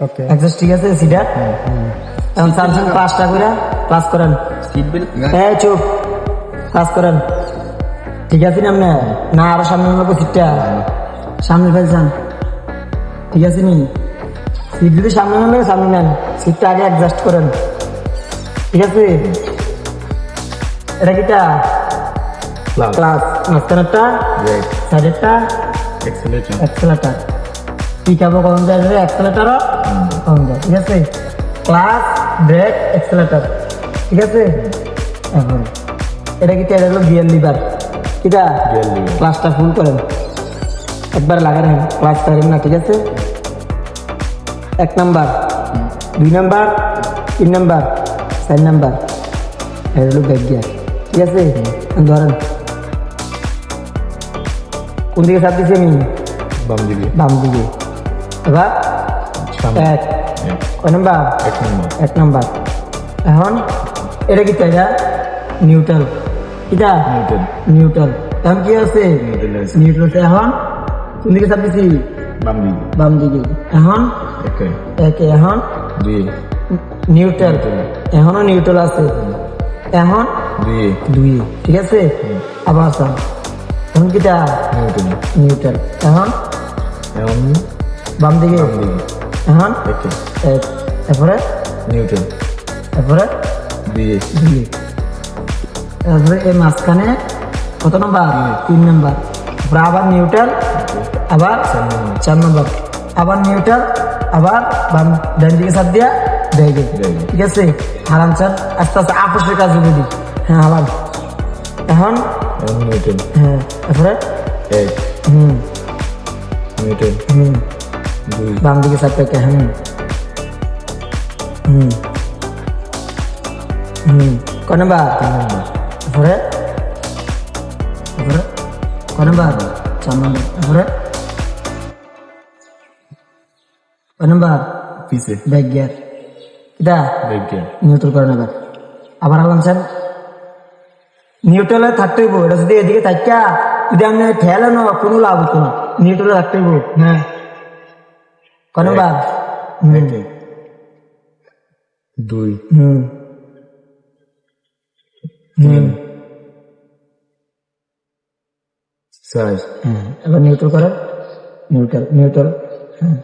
ওকে adjust ঠিক আছে সিটা এখন স্যামসাং ক্লাসটা করে ক্লাস করেন সিট বেল্ট হ্যাঁ চুপ ক্লাস করেন ঠিক আছে না আপনি না আরো সামনে নেবো সিটটা সামনে ফেলছেন ঠিক আছে নি সিট যদি সামনে নেন সামনে নেন সিটটা আগে অ্যাডজাস্ট করেন ঠিক আছে এটা কিটা ক্লাস মাঝখানেরটা ব্রেক সাইডেরটা এক্সেলারেটর অ্যাক্সেলেটার পিকআপও কম যায় অ্যাক্সেলেটারও কম যায় ঠিক আছে ক্লাস ব্রেক অ্যাক্সেলেটার ঠিক আছে এখন এটা কি এটা হলো গিয়ার লিভার এটা Gear lever। ক্লাসটা ফুল করেন একবার লাগান ক্লাস করেন না ঠিক আছে 1 নাম্বার 2 নাম্বার 3 নাম্বার 4 নাম্বার এটা হলো ব্যাক গিয়ার ঠিক আছে ধরেন কোন দিকে চাপ দিচ্ছি আমি বাম দিকে বাম দিকে এবার সামনে এক কয় নাম্বার 1 নম্বর 1 নাম্বার এখন এটা কি এটা নিউট্রাল এটা নিউটন নিউট্রাল এখন কি আছে নিউটন আছে নিউট্রাল এখন কোন দিকে চাপ দিচ্ছি বাম দিকে বাম দিকে এখন ওকে একে এখন 2 নিউট্রাল এখনো নিউট্রাল আছে এখন 2 দুই ঠিক আছে আবার চাপ এখন কিটা নিউটন নিউট্রাল এখন এখন বাম দিকে বাম দিকে এখন ওকে এক তারপরে নিউটন তারপরে 2 দুই তারপরে এই মাঝখানে কত নাম্বার 3 নাম্বার তারপরে আবার নিউট্রাল আবার 4 নাম্বার আবার নিউট্রাল আবার বাম ডান দিকে চাপ দিয়া ব্যাগে ঠিক আছে হারান চান আস্তে আস্তে আপোষের কাজ যদি হ্যাঁ হারান এখন এখন নিউটন হ্যাঁ তারপরে 1 নিউটন 2 বাম দিকে চাপ রেখে কয় নাম্বার 3 নম্বর তারপরে তারপরে কয় নাম্বার 4 নাম্বার তারপরে কয় নাম্বার পিছে ব্যাক গিয়ার এটা ব্রেক গিয়ার নিউট্রাল করে নেবেন আবার আলামছেন নিউট্রালে থাকতে হইব এটা যদি এদিকে থাকা যদি আপনি ঠেলে না কোনো লাভ হতো না নিউট্রালে থাকতে হইব হ্যাঁ কয় নাম্বার 2 হুম 4 হ্যাঁ এবার নিউট্রাল করেন নিউট্রাল নিউট্রাল হ্যাঁ